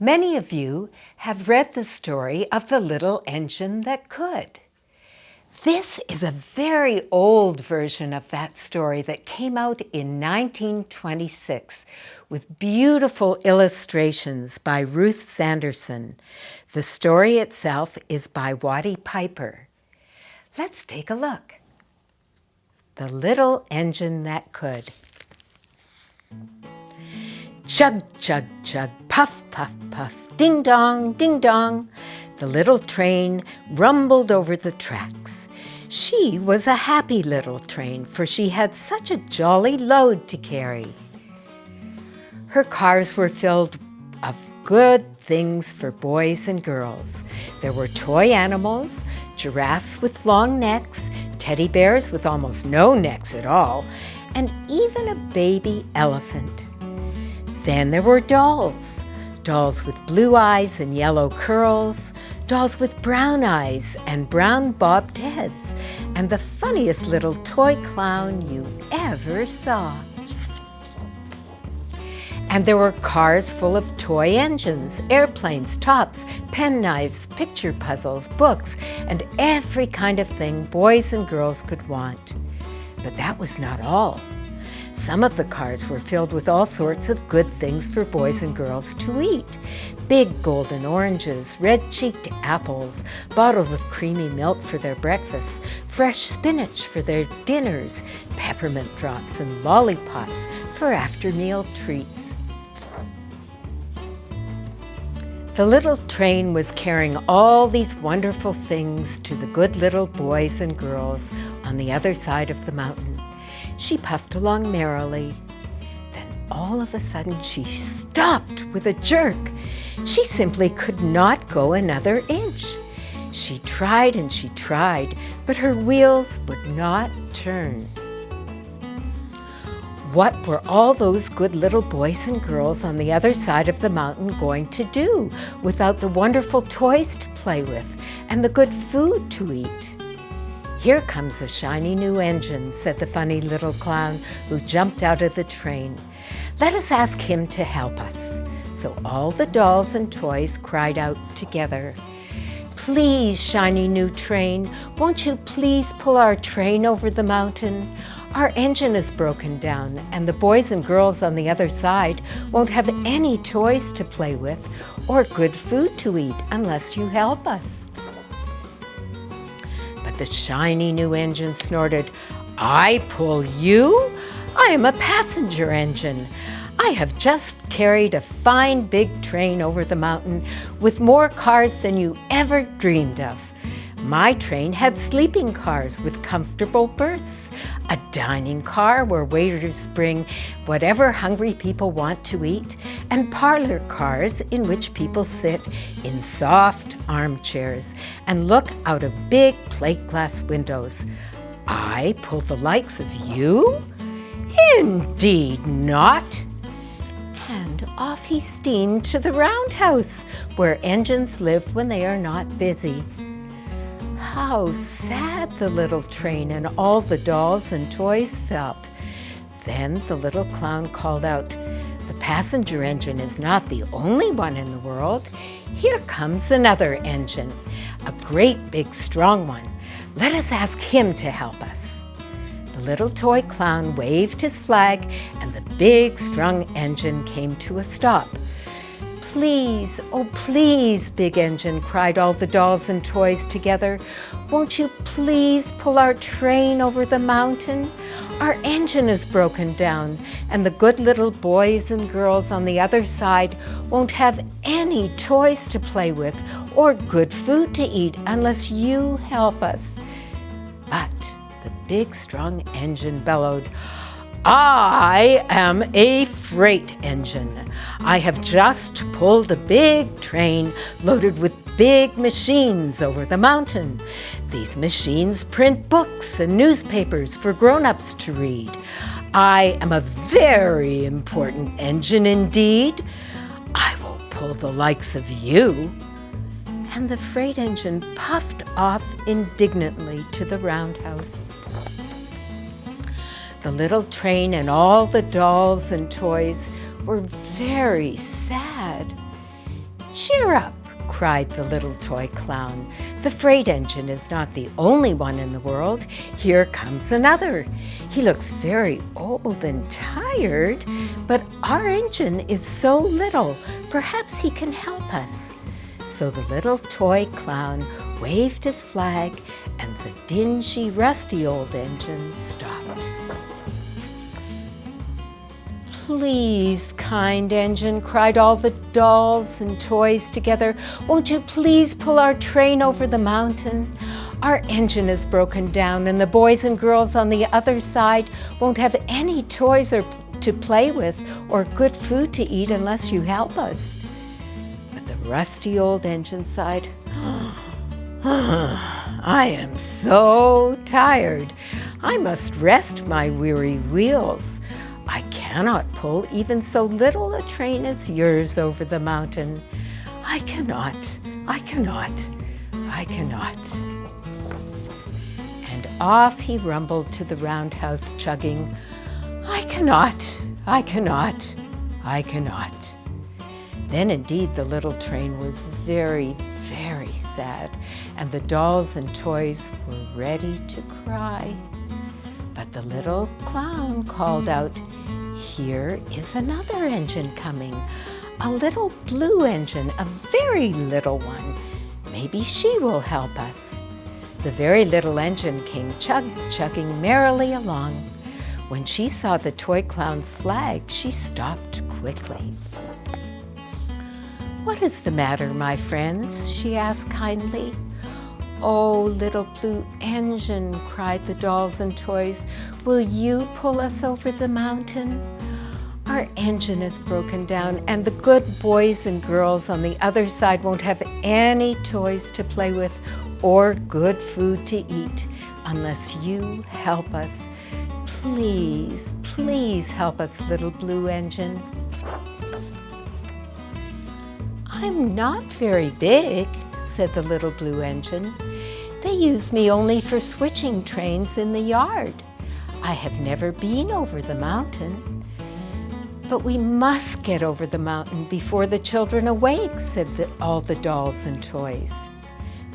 Many of you have read the story of the little engine that could. This is a very old version of that story that came out in 1926 with beautiful illustrations by Ruth Sanderson. The story itself is by Watty Piper. Let's take a look. The Little Engine That Could. Chug, chug, chug, puff, puff, puff, ding dong, ding dong. The little train rumbled over the tracks. She was a happy little train, for she had such a jolly load to carry. Her cars were filled of good things for boys and girls. There were toy animals, giraffes with long necks, teddy bears with almost no necks at all, and even a baby elephant. Then there were dolls. Dolls with blue eyes and yellow curls, dolls with brown eyes and brown bobbed heads, and the funniest little toy clown you ever saw. And there were cars full of toy engines, airplanes, tops, penknives, picture puzzles, books, and every kind of thing boys and girls could want. But that was not all. Some of the cars were filled with all sorts of good things for boys and girls to eat. Big golden oranges, red-cheeked apples, bottles of creamy milk for their breakfasts, fresh spinach for their dinners, peppermint drops and lollipops for after-meal treats. The little train was carrying all these wonderful things to the good little boys and girls on the other side of the mountain. She puffed along merrily. Then all of a sudden she stopped with a jerk. She simply could not go another inch. She tried and she tried, but her wheels would not turn. What were all those good little boys and girls on the other side of the mountain going to do without the wonderful toys to play with and the good food to eat? "Here comes a shiny new engine," said the funny little clown who jumped out of the train. "Let us ask him to help us." So all the dolls and toys cried out together, "Please, shiny new train, won't you please pull our train over the mountain? Our engine is broken down, and the boys and girls on the other side won't have any toys to play with or good food to eat unless you help us." The shiny new engine snorted, "I pull you? I am a passenger engine. I have just carried a fine big train over the mountain with more cars than you ever dreamed of. My train had sleeping cars with comfortable berths, a dining car where waiters bring whatever hungry people want to eat, and parlor cars in which people sit in soft armchairs and look out of big plate glass windows. I pull the likes of you? Indeed not." And off he steamed to the roundhouse, where engines live when they are not busy. How sad the little train and all the dolls and toys felt. Then the little clown called out, "The passenger engine is not the only one in the world. Here comes another engine, a great big strong one. Let us ask him to help us." The little toy clown waved his flag, and the big strong engine came to a stop. "Please, oh please, big engine," cried all the dolls and toys together. "Won't you please pull our train over the mountain? Our engine is broken down, and the good little boys and girls on the other side won't have any toys to play with or good food to eat unless you help us." But the big strong engine bellowed, "I am a freight engine. I have just pulled a big train loaded with big machines over the mountain. These machines print books and newspapers for grown-ups to read. I am a very important engine indeed. I won't pull the likes of you." And the freight engine puffed off indignantly to the roundhouse. The little train and all the dolls and toys were very sad. "Cheer up," cried the little toy clown. "The freight engine is not the only one in the world. Here comes another. He looks very old and tired, but our engine is so little, perhaps he can help us." So the little toy clown waved his flag, and the dingy, rusty old engine stopped. "Please, kind engine," cried all the dolls and toys together, "won't you please pull our train over the mountain? Our engine is broken down, and the boys and girls on the other side won't have any toys to play with or good food to eat unless you help us." But the rusty old engine sighed. "I am so tired. I must rest my weary wheels. I cannot pull even so little a train as yours over the mountain. I cannot. And off he rumbled to the roundhouse, chugging, I cannot. Then indeed the little train was very, very sad, and the dolls and toys were ready to cry. But the little clown called out, "Here is another engine coming, a little blue engine, a very little one. Maybe she will help us." The very little engine came chugging merrily along. When she saw the toy clown's flag, she stopped quickly. "What is the matter, my friends?" she asked kindly. "Oh, little blue engine," cried the dolls and toys, "will you pull us over the mountain? Our engine is broken down, and the good boys and girls on the other side won't have any toys to play with or good food to eat unless you help us. Please, please help us, little blue engine." "I'm not very big," said the little blue engine. "They use me only for switching trains in the yard. I have never been over the mountain." "But we must get over the mountain before the children awake," said all the dolls and toys.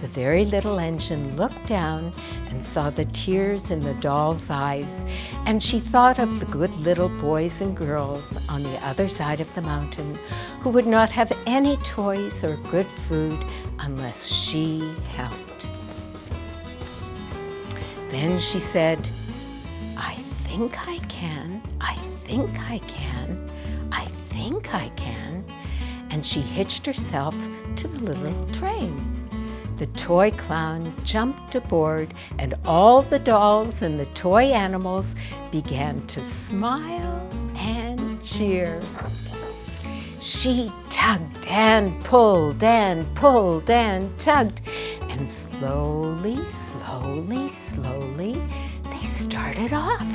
The very little engine looked down and saw the tears in the doll's eyes, and she thought of the good little boys and girls on the other side of the mountain who would not have any toys or good food unless she helped. Then she said, I think I can. And she hitched herself to the little train. The toy clown jumped aboard, and all the dolls and the toy animals began to smile and cheer. She tugged and pulled and pulled and tugged, and slowly, they started off.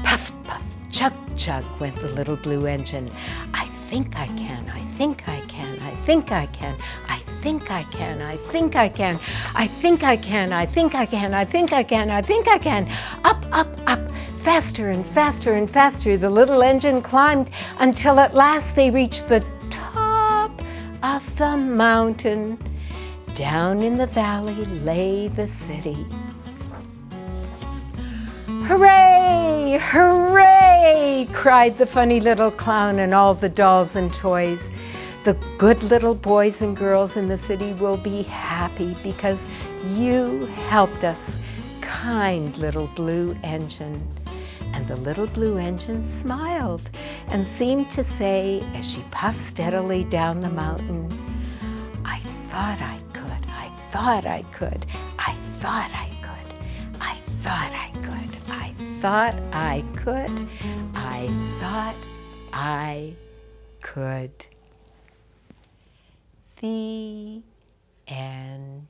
Puff, puff, chug, chug went the little blue engine. I think I can. Up, up, up, faster and faster and faster the little engine climbed until at last they reached the top of the mountain. Down in the valley lay the city. "Hooray! Hooray!" cried the funny little clown and all the dolls and toys. "The good little boys and girls in the city will be happy because you helped us, kind little blue engine." And the little blue engine smiled and seemed to say, as she puffed steadily down the mountain, I thought I could. The end.